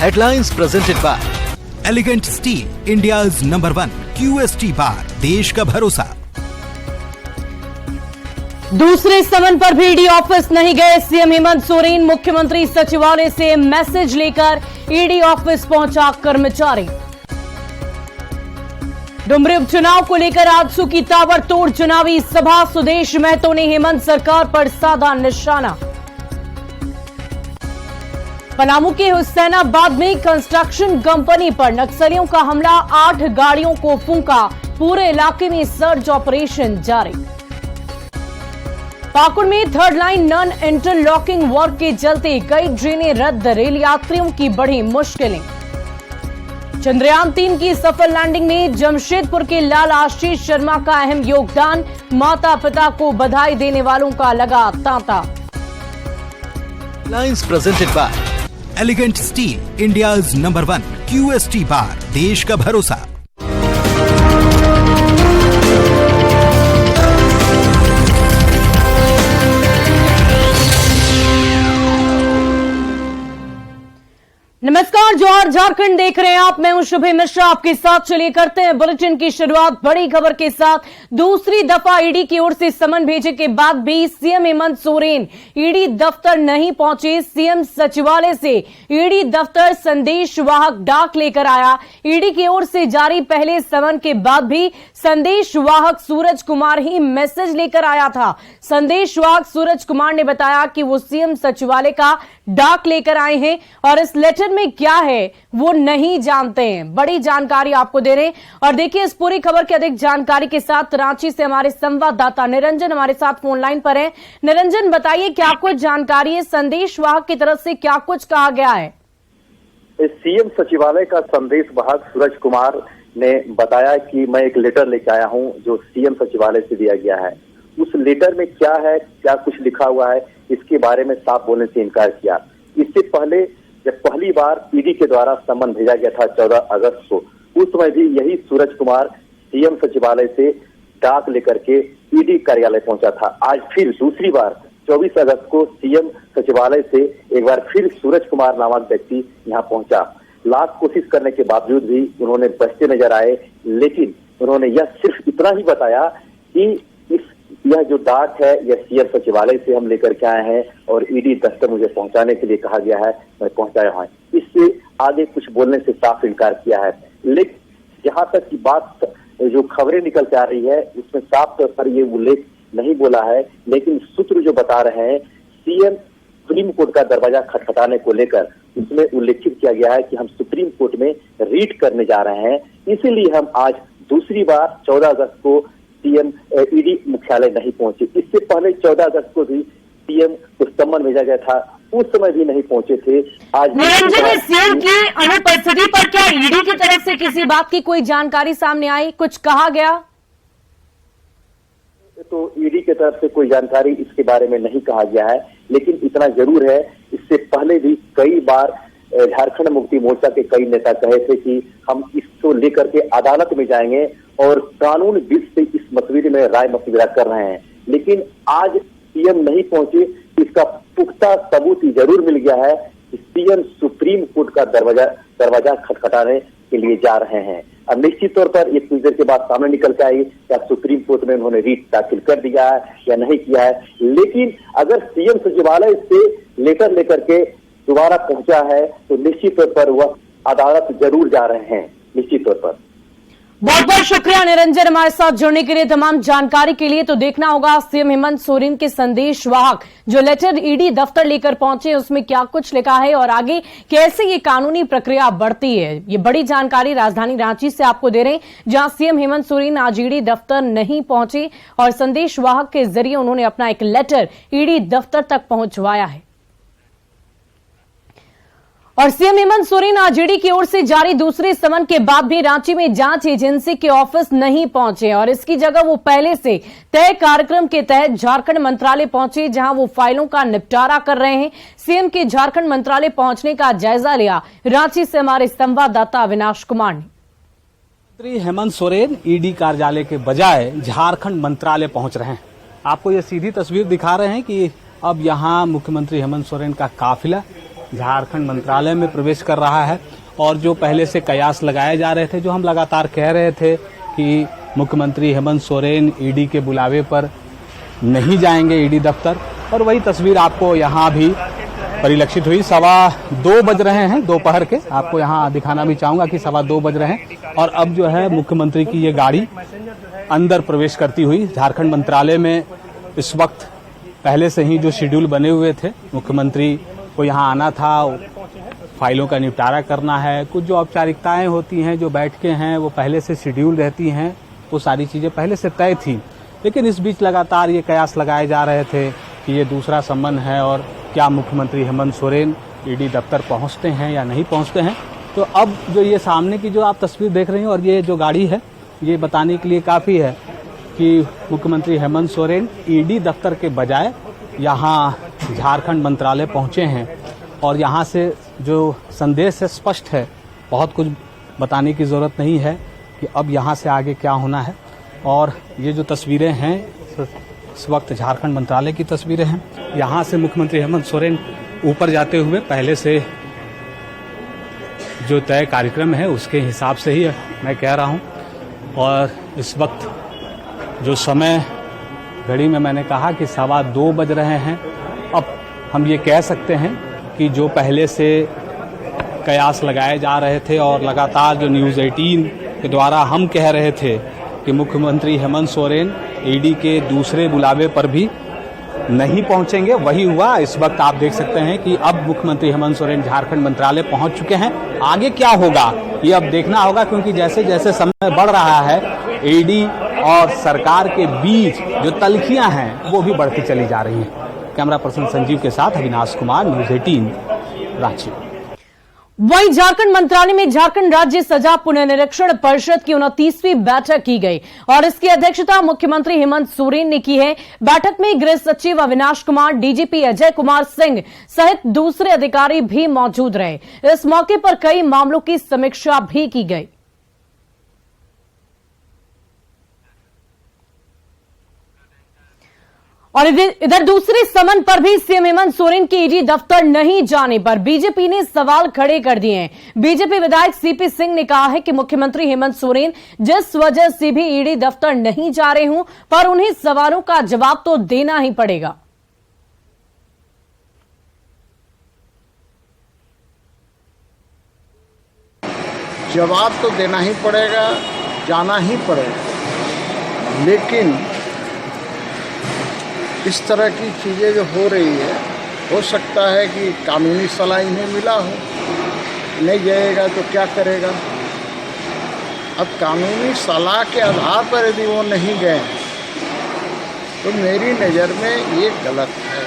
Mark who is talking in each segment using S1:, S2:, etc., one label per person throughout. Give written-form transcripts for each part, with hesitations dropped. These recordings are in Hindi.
S1: Headlines presented by
S2: elegant steel, India's number 1 QST बार, देश का भरोसा।
S3: दूसरे समन पर भी ईडी ऑफिस नहीं गए सीएम हेमंत सोरेन। मुख्यमंत्री सचिवालय से मैसेज लेकर ईडी ऑफिस पहुंचा कर्मचारी। डुमरी उपचुनाव को लेकर आजसू की ताबड़तोड़ चुनावी सभा। सुदेश महतो ने हेमंत सरकार पर साधा निशाना। पलामू के हुसैनाबाद में कंस्ट्रक्शन कंपनी पर नक्सलियों का हमला। 8 गाड़ियों को फूंका। पूरे इलाके में सर्च ऑपरेशन जारी। पाकुड़ में third line non interlocking work के चलते कई ट्रेनें रद्द। रेल यात्रियों की बढ़ी मुश्किलें। चंद्रयान 3 की सफल लैंडिंग में जमशेदपुर के लाल आशीष शर्मा का अहम योगदान। माता पिता को बधाई देने वालों का लगा तांता।
S1: Headlines presented by
S2: elegant steel, India's number 1 QST बार, देश का भरोसा।
S3: नमस्कार, जोहार झारखंड देख रहे हैं आप। मैं हूं शुभे मिश्रा, आपके साथ। चलिए करते हैं बुलेटिन की शुरुआत बड़ी खबर के साथ। दूसरी दफा ईडी की ओर से समन भेजे के बाद भी सीएम हेमंत सोरेन ईडी दफ्तर नहीं पहुंचे। सीएम सचिवालय से ईडी दफ्तर संदेश वाहक डाक लेकर आया। ईडी की ओर से जारी पहले समन के बाद भी संदेश वाहक सूरज कुमार ही मैसेज लेकर आया था। संदेश वाहक सूरज कुमार ने बताया कि वो सीएम सचिवालय का डाक लेकर आए हैं और इस लेटर में क्या है वो नहीं जानते हैं। बड़ी जानकारी आपको दे रहे हैं। और देखिए, इस पूरी खबर की अधिक जानकारी के साथ रांची से हमारे संवाददाता निरंजन हमारे साथ फोन लाइन पर है। निरंजन, बताइए क्या कुछ जानकारी है, संदेश वाहक की तरफ से क्या कुछ कहा गया है?
S4: सीएम सचिवालय का संदेश वाहक सूरज कुमार ने बताया कि मैं एक लेटर लेकर आया हूं जो सीएम सचिवालय से दिया गया है। उस लेटर में क्या है, क्या कुछ लिखा हुआ है, इसके बारे में साफ बोलने से इनकार किया। इससे पहले जब पहली बार ईडी के द्वारा समन भेजा गया था 14 अगस्त को, उस समय भी यही सूरज कुमार सीएम सचिवालय से डाक लेकर के ईडी कार्यालय पहुंचा था। आज फिर दूसरी बार 24 अगस्त को सीएम सचिवालय से एक बार फिर सूरज कुमार नामक व्यक्ति यहां पहुंचा। लाख कोशिश करने के बावजूद भी उन्होंने बचते नजर आए, लेकिन उन्होंने यह सिर्फ इतना ही बताया कि यह जो डाक है यह सीएम सचिवालय से हम लेकर के आए हैं और ईडी दफ्तर मुझे पहुंचाने के लिए कहा गया है, मैं पहुंचाया हूं। इससे आगे कुछ बोलने से साफ इनकार किया है। लेकिन जहां तक की बात जो खबरें निकल के आ रही है उसमें साफ तौर पर ये उल्लेख नहीं बोला है, लेकिन सूत्र जो बता रहे हैं सीएम सुप्रीम कोर्ट का दरवाजा खटखटाने को लेकर, उसमें उल्लेखित किया गया है कि हम सुप्रीम कोर्ट में रीट करने जा रहे हैं। इसीलिए हम आज दूसरी बार 14 अगस्त को सीएम ईडी मुख्यालय नहीं पहुंचे। इससे पहले 14 अगस्त को भी सीएम को सम्मन भेजा गया था, उस समय भी नहीं पहुंचे थे। आज
S3: सीएम की अनुपस्थिति पर क्या ईडी की तरफ से किसी बात की कोई जानकारी सामने आई, कुछ कहा गया?
S4: तो ईडी की तरफ से कोई जानकारी इसके बारे में नहीं कहा गया है, लेकिन इतना जरूर है, इससे पहले भी कई बार झारखंड मुक्ति मोर्चा के कई नेता कहे थे कि हम इसको लेकर के अदालत में जाएंगे और कानून विद से इस मसले में राय मशविरा कर रहे हैं। लेकिन आज सीएम नहीं पहुंचे, इसका पुख्ता सबूत जरूर मिल गया है कि सीएम सुप्रीम कोर्ट का दरवाजा खटखटाने के लिए जा रहे हैं। अब निश्चित तौर पर ये कुछ देर के बाद सामने निकल के आई क्या सुप्रीम कोर्ट में उन्होंने रीट दाखिल कर दिया है या नहीं किया है। लेकिन अगर सीएम सचिवालय से लेटर लेकर के दोबारा पहुंचा है तो निश्चित तौर पर वह अदालत जरूर जा रहे हैं, निश्चित तौर पर।
S3: बहुत बहुत शुक्रिया निरंजन हमारे साथ जुड़ने के लिए, तमाम जानकारी के लिए। तो देखना होगा सीएम हेमंत सोरेन के संदेश वाहक जो लेटर ईडी दफ्तर लेकर पहुंचे उसमें क्या कुछ लिखा है और आगे कैसे ये कानूनी प्रक्रिया बढ़ती है। ये बड़ी जानकारी राजधानी रांची से आपको दे रहे हैं, जहां सीएम हेमंत सोरेन आज ईडी दफ्तर नहीं पहुंचे और संदेश वाहक के जरिए उन्होंने अपना एक लेटर ईडी दफ्तर तक पहुंचवाया है। और सीएम हेमंत सोरेन आज ईडी की ओर से जारी दूसरे समन के बाद भी रांची में जांच एजेंसी के ऑफिस नहीं पहुंचे और इसकी जगह वो पहले से तय कार्यक्रम के तहत झारखंड मंत्रालय पहुंचे, जहां वो फाइलों का निपटारा कर रहे हैं। सीएम के झारखंड मंत्रालय पहुंचने का जायजा लिया रांची से हमारे संवाददाता अविनाश कुमार ने।
S5: मंत्री हेमंत सोरेन ईडी कार्यालय के बजाय झारखंड मंत्रालय पहुंच रहे हैं। आपको ये सीधी तस्वीर दिखा रहे हैं कि अब यहां मुख्यमंत्री हेमंत सोरेन का काफिला झारखंड मंत्रालय में प्रवेश कर रहा है। और जो पहले से कयास लगाए जा रहे थे, जो हम लगातार कह रहे थे कि मुख्यमंत्री हेमंत सोरेन ईडी के बुलावे पर नहीं जाएंगे ईडी दफ्तर, और वही तस्वीर आपको यहाँ भी परिलक्षित हुई। 2:15 बज रहे हैं दोपहर के, आपको यहाँ दिखाना भी चाहूंगा कि 2:15 बज रहे हैं और अब जो है मुख्यमंत्री की ये गाड़ी अंदर प्रवेश करती हुई झारखंड मंत्रालय में इस वक्त पहले से ही जो शेड्यूल बने हुए थे, मुख्यमंत्री को यहाँ आना था, फाइलों का निपटारा करना है, कुछ जो औपचारिकताएं होती हैं, जो बैठकें हैं, वो पहले से शेड्यूल रहती हैं, वो सारी चीजें पहले से तय थी। लेकिन इस बीच लगातार ये कयास लगाए जा रहे थे कि ये दूसरा सम्मन है और क्या मुख्यमंत्री हेमंत सोरेन ईडी दफ्तर पहुंचते हैं या नहीं पहुंचते हैं। तो अब जो ये सामने की जो आप तस्वीर देख रहे हैं और ये जो गाड़ी है, ये बताने के लिए काफी है कि मुख्यमंत्री हेमंत सोरेन ईडी दफ्तर के बजाय यहाँ झारखंड मंत्रालय पहुंचे हैं। और यहाँ से जो संदेश है स्पष्ट है, बहुत कुछ बताने की जरूरत नहीं है कि अब यहाँ से आगे क्या होना है। और ये जो तस्वीरें हैं इस वक्त झारखंड मंत्रालय की तस्वीरें हैं। यहाँ से मुख्यमंत्री हेमंत सोरेन ऊपर जाते हुए पहले से जो तय कार्यक्रम है उसके हिसाब से ही मैं कह रहा हूँ। और इस वक्त जो समय घड़ी में मैंने कहा कि 2:15 बज रहे हैं। अब हम ये कह सकते हैं कि जो पहले से कयास लगाए जा रहे थे और लगातार जो न्यूज़ 18 के द्वारा हम कह रहे थे कि मुख्यमंत्री हेमंत सोरेन ईडी के दूसरे बुलावे पर भी नहीं पहुंचेंगे, वही हुआ। इस वक्त आप देख सकते हैं कि अब मुख्यमंत्री हेमंत सोरेन झारखंड मंत्रालय पहुंच चुके हैं। आगे क्या होगा ये अब देखना होगा, क्योंकि जैसे जैसे समय बढ़ रहा है ईडी और सरकार के बीच जो तल्खियां हैं वो भी बढ़ती चली जा रही हैं। कैमरा पर्सन संजीव के साथ अविनाश कुमार, न्यूज़ 18 रांची।
S3: वहीं झारखंड मंत्रालय में झारखंड राज्य सजा पुनर्निरीक्षण परिषद की 29वीं बैठक की गई और इसकी अध्यक्षता मुख्यमंत्री हेमंत सोरेन ने की है। बैठक में गृह सचिव अविनाश कुमार, डीजीपी अजय कुमार सिंह सहित दूसरे अधिकारी भी मौजूद रहे। इस मौके पर कई मामलों की समीक्षा भी की गई। और इधर दूसरे समन पर भी सीएम हेमंत सोरेन के ईडी दफ्तर नहीं जाने पर बीजेपी ने सवाल खड़े कर दिए हैं। बीजेपी विधायक सीपी सिंह ने कहा है कि मुख्यमंत्री हेमंत सोरेन जिस वजह से भी ईडी दफ्तर नहीं जा रहे हों, पर उन्हें सवालों का जवाब तो देना ही पड़ेगा।
S6: जवाब तो देना ही पड़ेगा, जाना ही पड़ेगा, लेकिन इस तरह की चीज़ें जो हो रही है, हो सकता है कि कानूनी सलाह इन्हें मिला हो, नहीं जाएगा तो क्या करेगा। अब कानूनी सलाह के आधार पर यदि वो नहीं गए तो मेरी नज़र में ये गलत है,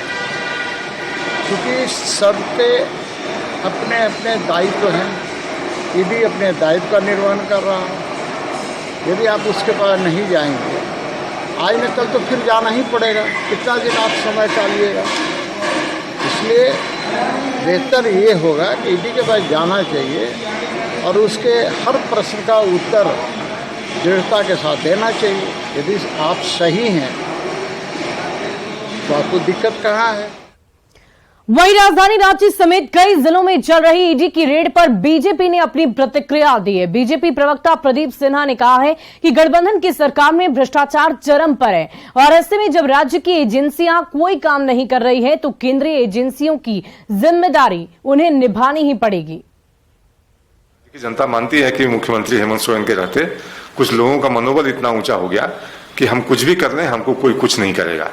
S6: क्योंकि सबके अपने अपने दायित्व हैं। ईडी अपने दायित्व का निर्वहन कर रहा है। यदि आप उसके पास नहीं जाएंगे, आज न कल तो फिर जाना ही पड़ेगा। कितना दिन आप समय टालिएगा। इसलिए बेहतर ये होगा कि ईडी के पास जाना चाहिए और उसके हर प्रश्न का उत्तर दृढ़ता के साथ देना चाहिए। यदि आप सही हैं तो आपको दिक्कत कहाँ है।
S3: वहीं राजधानी रांची समेत कई जिलों में चल रही ईडी की रेड पर बीजेपी ने अपनी प्रतिक्रिया दी है। बीजेपी प्रवक्ता प्रदीप सिन्हा ने कहा है कि गठबंधन की सरकार में भ्रष्टाचार चरम पर है और ऐसे में जब राज्य की एजेंसियां कोई काम नहीं कर रही है तो केंद्रीय एजेंसियों की जिम्मेदारी उन्हें निभानी ही पड़ेगी।
S7: जनता मानती है कि मुख्यमंत्री हेमंत सोरेन के रहते कुछ लोगों का मनोबल इतना ऊंचा हो गया कि हम कुछ भी कर लें, हमको कोई कुछ नहीं करेगा।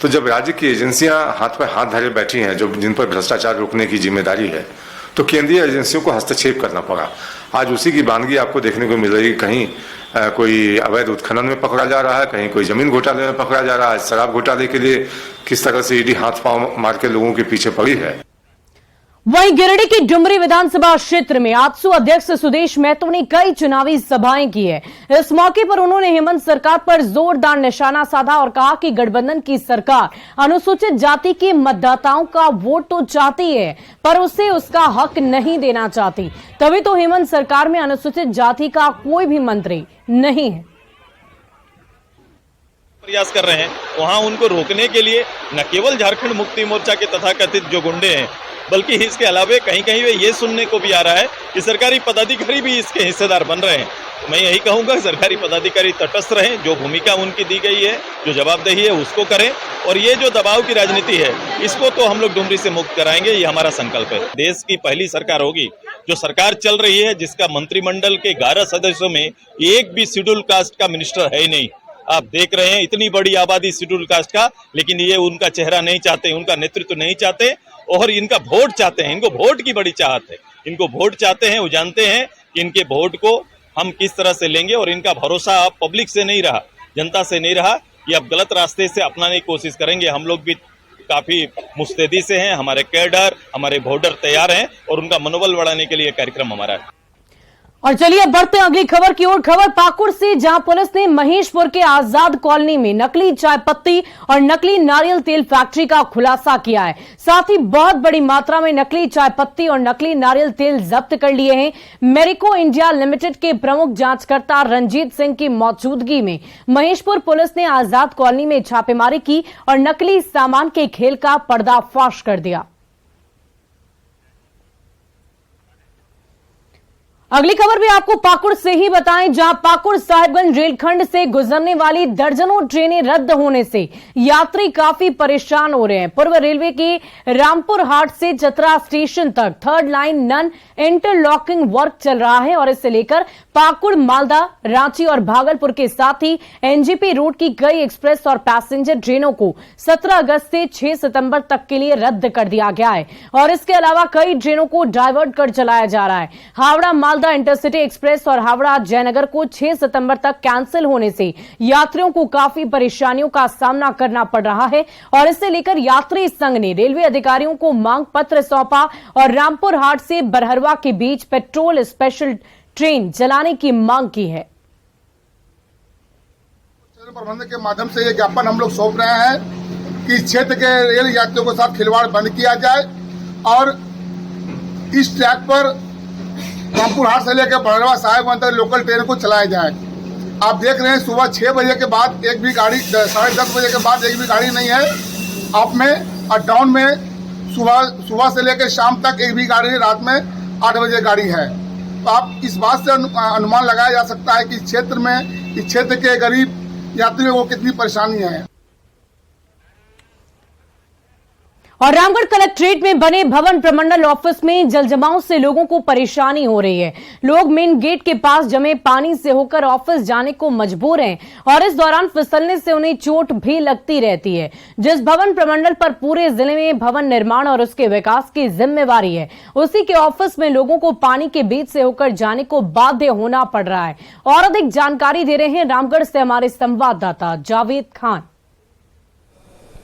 S7: तो जब राज्य की एजेंसियां हाथ पर हाथ धरे बैठी हैं, जो जिन पर भ्रष्टाचार रोकने की जिम्मेदारी है, तो केंद्रीय एजेंसियों को हस्तक्षेप करना पड़ा। आज उसी की वानगी आपको देखने को मिल रही है। कहीं कोई अवैध उत्खनन में पकड़ा जा रहा है, कहीं कोई जमीन घोटाले में पकड़ा जा रहा है। शराब घोटाले के लिए किस तरह से ईडी हाथ पांव मार के लोगों के पीछे पड़ी है।
S3: वहीं गिरिडीह की डुमरी विधानसभा क्षेत्र में आजसू अध्यक्ष सुदेश महतो ने कई चुनावी सभाएं की है। इस मौके पर उन्होंने हेमंत सरकार पर जोरदार निशाना साधा और कहा कि गठबंधन की सरकार अनुसूचित जाति के मतदाताओं का वोट तो चाहती है पर उसे उसका हक नहीं देना चाहती। तभी तो हेमंत सरकार में अनुसूचित जाति का कोई भी मंत्री नहीं है।
S8: प्रयास कर रहे हैं, वहां उनको रोकने के लिए न केवल झारखंड मुक्ति मोर्चा के तथाकथित जो गुंडे हैं, बल्कि इसके अलावे कहीं कहीं ये सुनने को भी आ रहा है कि सरकारी पदाधिकारी भी इसके हिस्सेदार बन रहे हैं। तो मैं यही कहूंगा सरकारी पदाधिकारी तटस्थ रहें, जो भूमिका उनकी दी गई है, जो जवाबदेही है उसको करें, और ये जो दबाव की राजनीति है इसको तो हम लोग डुमरी से मुक्त कराएंगे, ये हमारा संकल्प है। देश की पहली सरकार होगी जो सरकार चल रही है जिसका मंत्रिमंडल के 11 सदस्यों में एक भी शेड्यूल कास्ट का मिनिस्टर है ही नहीं। आप देख रहे हैं इतनी बड़ी आबादी शेड्यूल कास्ट का, लेकिन ये उनका चेहरा नहीं चाहते, उनका नेतृत्व नहीं चाहते और इनका वोट चाहते हैं। इनको वोट की बड़ी चाहत है, इनको वोट चाहते हैं, वो जानते हैं कि इनके वोट को हम किस तरह से लेंगे और इनका भरोसा अब पब्लिक से नहीं रहा, जनता से नहीं रहा, ये अब गलत रास्ते से अपनाने की कोशिश करेंगे। हम लोग भी काफी मुस्तैदी से हैं, हमारे कैडर, हमारे वोटर तैयार हैं और उनका मनोबल बढ़ाने के लिए कार्यक्रम हमारा है।
S3: और चलिए अब बढ़ते हैं अगली खबर की ओर। खबर पाकुड़ से, जहां पुलिस ने महेशपुर के आजाद कॉलोनी में नकली चाय पत्ती और नकली नारियल तेल फैक्ट्री का खुलासा किया है। साथ ही बहुत बड़ी मात्रा में नकली चाय पत्ती और नकली नारियल तेल जब्त कर लिए हैं। मेरिको इंडिया लिमिटेड के प्रमुख जांचकर्ता रंजीत सिंह की मौजूदगी में महेशपुर पुलिस ने आजाद कॉलोनी में छापेमारी की और नकली सामान के खेल का पर्दाफाश कर दिया। अगली खबर भी आपको पाकुड़ से ही बताएं, जहां पाकुड़ साहिबगंज रेलखंड से गुजरने वाली दर्जनों ट्रेनें रद्द होने से यात्री काफी परेशान हो रहे हैं। पूर्व रेलवे के रामपुर हाट से चतरा स्टेशन तक third line non interlocking work चल रहा है और इसे लेकर पाकुड़, मालदा, रांची और भागलपुर के साथ ही एनजेपी रूट की कई एक्सप्रेस और पैसेंजर ट्रेनों को 17 अगस्त से 6 सितंबर तक के लिए रद्द कर दिया गया है और इसके अलावा कई ट्रेनों को डाइवर्ट कर चलाया जा रहा है। हावड़ा मालदा इंटरसिटी एक्सप्रेस और हावड़ा जयनगर को 6 सितंबर तक कैंसिल होने से यात्रियों को काफी परेशानियों का सामना करना पड़ रहा है और इसे लेकर यात्री संघ ने रेलवे अधिकारियों को मांग पत्र सौंपा और रामपुर हाट से बरहरवा के बीच पेट्रोल स्पेशल ट्रेन चलाने की मांग की है।
S6: प्रबंधन के माध्यम से ये ज्ञापन हम लोग सौंप रहे हैं कि क्षेत्र के रेल यात्रियों के साथ खिलवाड़ बंद किया जाए और इस ट्रैक पर रामपुर हाट से लेकर बरहरवा साहिबगंज तक लोकल ट्रेन को चलाया जाए। आप देख रहे हैं सुबह 6 बजे के बाद एक भी गाड़ी, 10:30 बजे के बाद एक भी गाड़ी नहीं है अप में, और डाउन में सुबह से लेकर शाम तक एक भी गाड़ी नहीं, रात में 8 बजे गाड़ी है। तो आप इस बात से अनुमान लगाया जा सकता है कि इस क्षेत्र के गरीब यात्रियों को कितनी परेशानी है।
S3: और रामगढ़ कलेक्ट्रेट में बने भवन प्रमंडल ऑफिस में जलजमाव से लोगों को परेशानी हो रही है। लोग मेन गेट के पास जमे पानी से होकर ऑफिस जाने को मजबूर हैं और इस दौरान फिसलने से उन्हें चोट भी लगती रहती है। जिस भवन प्रमंडल पर पूरे जिले में भवन निर्माण और उसके विकास की जिम्मेवारी है, उसी के ऑफिस में लोगों को पानी के बीच से होकर जाने को बाध्य होना पड़ रहा है। और अधिक जानकारी दे रहे हैं रामगढ़ से हमारे संवाददाता जावेद खान।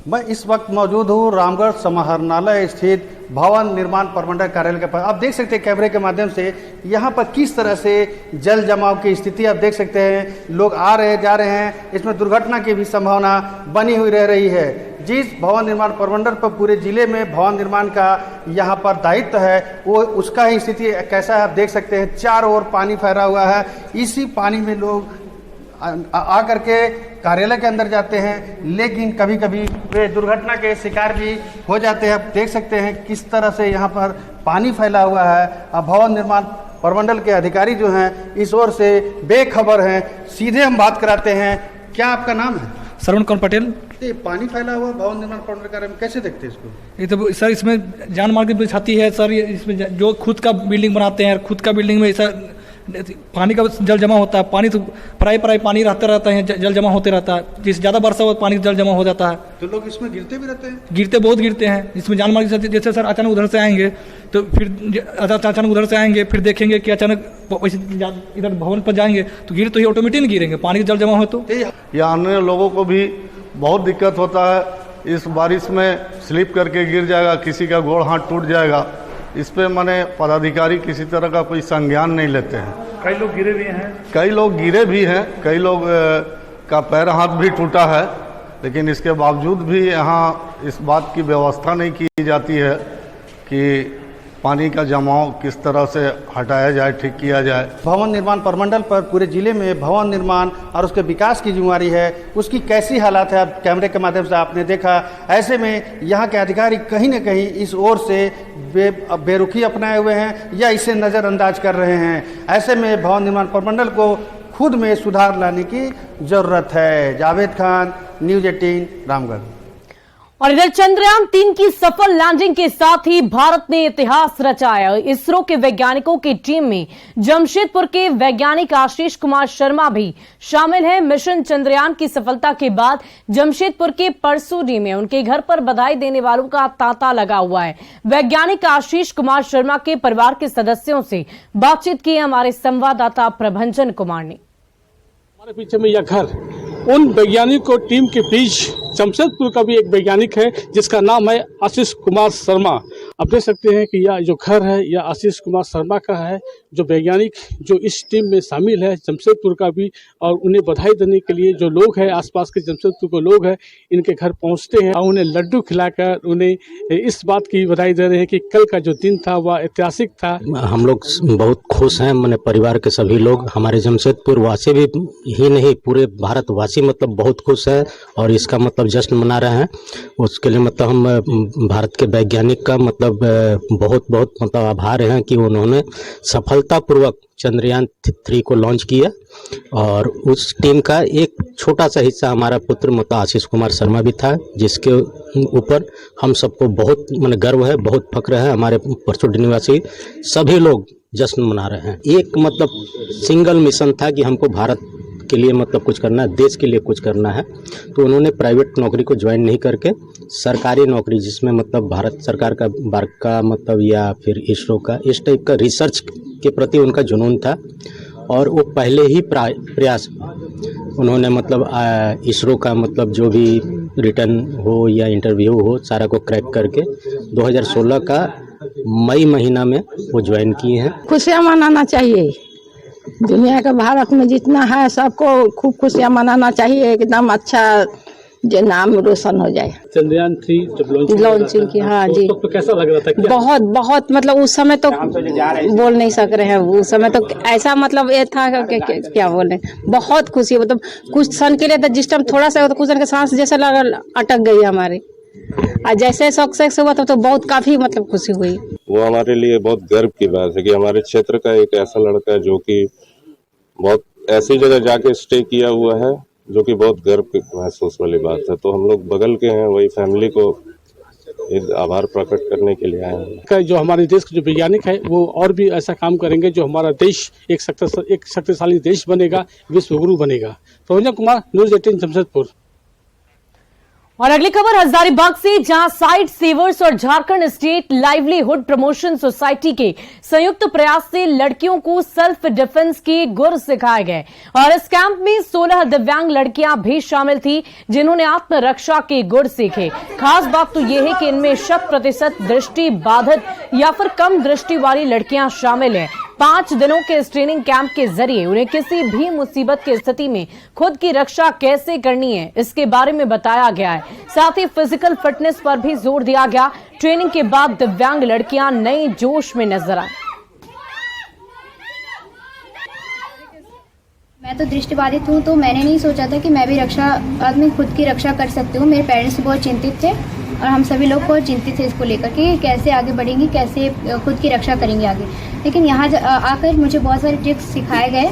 S9: मैं इस वक्त मौजूद हूँ रामगढ़ समाहरणालय स्थित भवन निर्माण प्रमंडल कार्यालय के पास। आप देख सकते हैं कैमरे के माध्यम से यहाँ पर किस तरह से जल जमाव की स्थिति आप देख सकते हैं। लोग आ रहे जा रहे हैं, इसमें दुर्घटना की भी संभावना बनी हुई रह रही है। जिस भवन निर्माण प्रमंडल पर पूरे जिले में भवन निर्माण का यहाँ पर दायित्व है, वो उसका ही स्थिति कैसा है आप देख सकते हैं। चारों ओर पानी फैला हुआ है, इसी पानी में लोग आकर के कार्यालय के अंदर जाते हैं, लेकिन कभी कभी वे दुर्घटना के शिकार भी हो जाते हैं। आप देख सकते हैं किस तरह से यहाँ पर पानी फैला हुआ है। अब भवन निर्माण प्रमंडल के अधिकारी जो हैं इस ओर से बेखबर हैं। सीधे हम बात कराते हैं। क्या आपका नाम है?
S10: श्रवण कुमार पटेल।
S9: ये पानी फैला हुआ भवन निर्माण प्रमंडल कार्यालय में कैसे देखते हैं इसको?
S10: ये तो सर इसमें जान माल की क्षति है सर। इसमें जो खुद का बिल्डिंग बनाते हैं, खुद का बिल्डिंग में ऐसा पानी का जल जमा होता है। पानी तो प्राय पानी रहता है, जल जमा होते रहता है। जिस ज़्यादा वर्षा हो पानी जल जमा हो जाता है।
S9: तो लोग इसमें गिरते भी रहते हैं?
S10: गिरते बहुत गिरते हैं इसमें जान माल की क्षति। जैसे सर अचानक उधर से आएंगे तो फिर अचानक उधर से आएंगे, फिर देखेंगे कि अचानक इधर भवन पर जाएंगे तो गिर तो ही ऑटोमेटिक गिरेंगे, पानी जल जमा हो तो।
S11: या अन्य लोगों को भी बहुत दिक्कत होता है। इस बारिश में स्लिप करके गिर जाएगा, किसी का गोड़ हाथ टूट जाएगा। इस पे माने पदाधिकारी किसी तरह का कोई संज्ञान नहीं लेते हैं।
S10: कई लोग गिरे भी हैं, कई
S11: लोग का पैर हाथ भी टूटा है, लेकिन इसके बावजूद भी यहाँ इस बात की व्यवस्था नहीं की जाती है कि पानी का जमाव किस तरह से हटाया जाए, ठीक किया जाए।
S9: भवन निर्माण प्रमंडल पर पूरे जिले में भवन निर्माण और उसके विकास की जिम्मेवारी है, उसकी कैसी हालात है अब कैमरे के माध्यम से आपने देखा। ऐसे में यहाँ के अधिकारी कहीं न कहीं इस ओर से बेरुखी अपनाए हुए हैं या इसे नज़रअंदाज कर रहे हैं। ऐसे में भवन निर्माण प्रमंडल को खुद में सुधार लाने की जरूरत है। जावेद खान, न्यूज़ 18, रामगढ़।
S3: और इधर चंद्रयान 3 की सफल लैंडिंग के साथ ही भारत ने इतिहास रचाया। इसरो के वैज्ञानिकों की टीम में जमशेदपुर के वैज्ञानिक आशीष कुमार शर्मा भी शामिल हैं। मिशन चंद्रयान की सफलता के बाद जमशेदपुर के परसूडी में उनके घर पर बधाई देने वालों का तांता लगा हुआ है। वैज्ञानिक आशीष कुमार शर्मा के परिवार के सदस्यों से बातचीत की हमारे संवाददाता प्रभंजन कुमार ने।
S12: हमारे पीछे में यह घर उन वैज्ञानिकों टीम के बीच जमशेदपुर का भी एक वैज्ञानिक है जिसका नाम है आशीष कुमार शर्मा। आप देख सकते हैं कि यह जो घर है यह आशीष कुमार शर्मा का है, जो वैज्ञानिक जो इस टीम में शामिल है जमशेदपुर का भी। और उन्हें बधाई देने के लिए जो लोग हैं आसपास के जमशेदपुर के लोग हैं इनके घर पहुंचते हैं और उन्हें लड्डू खिलाकर उन्हें इस बात की बधाई दे रहे हैं कि कल का जो दिन था वह ऐतिहासिक था।
S13: हम लोग बहुत खुश हैं, मैंने परिवार के सभी लोग, हमारे जमशेदपुर वासी भी ही नहीं पूरे भारतवासी मतलब बहुत खुश है और इसका मतलब जश्न मना रहे हैं। उसके लिए मतलब हम भारत के वैज्ञानिक का मतलब बहुत बहुत मतलब आभार हैं कि उन्होंने सफलतापूर्वक चंद्रयान 3 को लॉन्च किया। और उस टीम का एक छोटा सा हिस्सा हमारा पुत्र मतलब आशीष कुमार शर्मा भी था, जिसके ऊपर हम सबको बहुत मतलब गर्व है, बहुत फक्र है। हमारे परसोडी निवासी सभी लोग जश्न मना रहे हैं। एक मतलब सिंगल मिशन था कि हमको भारत के लिए मतलब कुछ करना है, देश के लिए कुछ करना है। तो उन्होंने प्राइवेट नौकरी को ज्वाइन नहीं करके सरकारी नौकरी जिसमें मतलब भारत सरकार का बार्क का मतलब या फिर इसरो का इस टाइप का रिसर्च के प्रति उनका जुनून था। और वो पहले ही प्रयास उन्होंने मतलब इसरो का मतलब जो भी रिटर्न हो या इंटरव्यू हो सारा को क्रैक करके 2016 का मई महीना में वो ज्वाइन किए हैं।
S14: खुशियाँ मनाना चाहिए, दुनिया के भारत में जितना है सबको खूब खुशियाँ मनाना चाहिए, एकदम अच्छा जो नाम रोशन हो जाए।
S12: चंद्रयान 3 जब
S14: लॉन्चिंग की, हाँ जी,
S12: तो कैसा लग रहा था?
S14: बहुत बहुत मतलब उस समय तो बोल नहीं सक रहे हैं। उस समय तो ऐसा मतलब ये था क्या बोले, बहुत खुशी मतलब कुछ क्षण के लिए तो जिस टाइम थोड़ा सा कुछ के सांस जैसा लगा अटक गई हमारी, और जैसे सक्सेस हुआ तो बहुत काफी मतलब खुशी हुई।
S15: वो हमारे लिए बहुत गर्व की बात है कि हमारे क्षेत्र का एक ऐसा लड़का है जो कि बहुत ऐसी जगह जाके स्टे किया हुआ है जो कि बहुत गर्व महसूस वाली बात है। तो हम लोग बगल के हैं, वही फैमिली को एक आभार प्रकट करने के लिए आए हैं।
S12: जो हमारे देश के जो वैज्ञानिक है वो और भी ऐसा काम करेंगे जो हमारा देश एक शक्तिशाली देश बनेगा, विश्व गुरु बनेगा। प्रभंजन कुमार, न्यूज़ 18 जमशेदपुर।
S3: और अगली खबर हजारीबाग से, जहां साइट सेवर्स और Jharkhand state livelihood promotion society के संयुक्त प्रयास से लड़कियों को सेल्फ डिफेंस के गुर सिखाए गए। और इस कैंप में 16 दिव्यांग लड़कियां भी शामिल थी जिन्होंने आत्मरक्षा के गुर सीखे। खास बात तो यह है कि इनमें 100% दृष्टि बाधित या फिर कम दृष्टि वाली लड़कियां शामिल हैं। 5 दिनों के इस ट्रेनिंग कैंप के जरिए उन्हें किसी भी मुसीबत की स्थिति में खुद की रक्षा कैसे करनी है इसके बारे में बताया गया है। साथ ही फिजिकल फिटनेस पर भी जोर दिया गया। ट्रेनिंग के बाद दिव्यांग लड़कियां नए जोश में नजर आई।
S16: मैं तो दृष्टिबाधित हूँ, तो मैंने नहीं सोचा था कि मैं भी आदमी खुद की रक्षा कर सकती हूँ। मेरे पेरेंट्स बहुत चिंतित थे और हम सभी लोग बहुत चिंतित थे इसको लेकर कि कैसे आगे बढ़ेंगी, कैसे खुद की रक्षा करेंगे आगे। लेकिन यहाँ आकर मुझे बहुत सारे ट्रिक्स सिखाए गए,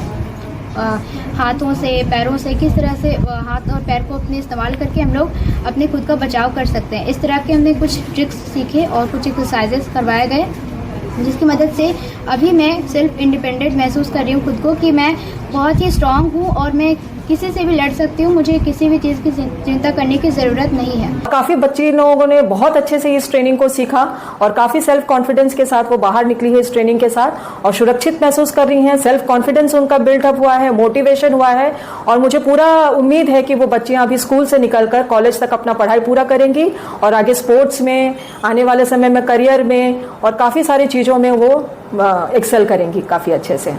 S16: हाथों से, पैरों से, किस तरह से हाथ और पैर को अपने इस्तेमाल करके हम लोग अपने खुद का बचाव कर सकते हैं। इस तरह के हमने कुछ ट्रिक्स सीखे और कुछ एक्सरसाइजेस करवाए गए, जिसकी मदद से अभी मैं सेल्फ इंडिपेंडेंट महसूस कर रही हूँ खुद को, कि मैं बहुत ही स्ट्रांग हूँ और मैं किसी से भी लड़ सकती हूँ। मुझे किसी भी चीज़ की चिंता करने की ज़रूरत नहीं है।
S17: काफ़ी बच्ची लोगों ने बहुत अच्छे से इस ट्रेनिंग को सीखा और काफ़ी सेल्फ कॉन्फिडेंस के साथ वो बाहर निकली है इस ट्रेनिंग के साथ और सुरक्षित महसूस कर रही हैं। सेल्फ कॉन्फिडेंस उनका बिल्डअप हुआ है, मोटिवेशन हुआ है और मुझे पूरा उम्मीद है कि वो बच्चियां अभी स्कूल से निकलकर कॉलेज तक अपना पढ़ाई पूरा करेंगी और आगे स्पोर्ट्स में, आने वाले समय में करियर में और काफ़ी सारी चीज़ों में वो एक्सेल करेंगी काफ़ी अच्छे से।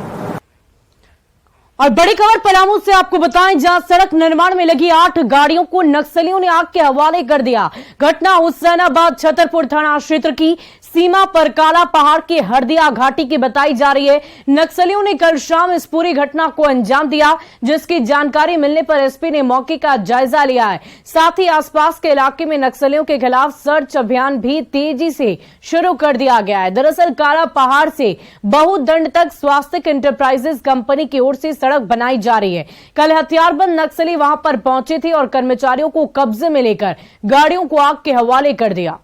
S3: और बड़ी खबर पलामू से आपको बताएं, जहां सड़क निर्माण में लगी 8 गाड़ियों को नक्सलियों ने आग के हवाले कर दिया। घटना हुसैनाबाद छतरपुर थाना क्षेत्र की सीमा पर काला पहाड़ की हरदिया घाटी की बताई जा रही है। नक्सलियों ने कल शाम इस पूरी घटना को अंजाम दिया, जिसकी जानकारी मिलने पर एसपी ने मौके का जायजा लिया है। साथ ही आसपास के इलाके में नक्सलियों के खिलाफ सर्च अभियान भी तेजी से शुरू कर दिया गया है। दरअसल काला पहाड़ से बहुदंड तक स्वास्थ्य इंटरप्राइजेज कंपनी की ओर से सड़क बनाई जा रही है। कल हथियारबंद नक्सली वहां पर पहुंचे थे और कर्मचारियों को कब्जे में लेकर गाड़ियों को आग के हवाले कर दिया।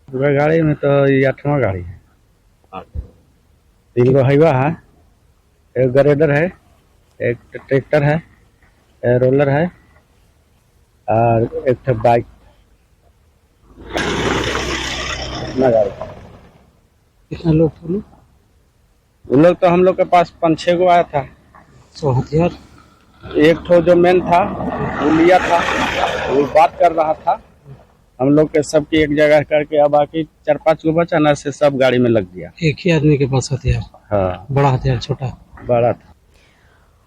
S18: पूरा गाड़ी में तो ये 8वां गाड़ी है। 3 गो हाईवा है, एक ग्रेडर है, एक ट्रैक्टर है, एक रोलर है और एक बाइक। कितना गाड़ी? कितना लोग थे? उन लोग तो हम लोग के पास 5-6 गो आया था। तो हथियार एक ठो जो मेन था वो लिया था, वो बात कर रहा था। हम लोग के सबकी एक जगह करके अब बाकी 4-5 गो बचा ना, से सब गाड़ी में लग गया।
S10: एक ही आदमी के पास हथियार?
S18: हाँ।
S10: बड़ा हथियार छोटा?
S18: बड़ा था।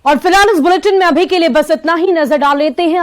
S3: और फिलहाल इस बुलेटिन में अभी के लिए बस इतना ही। नजर डाल लेते हैं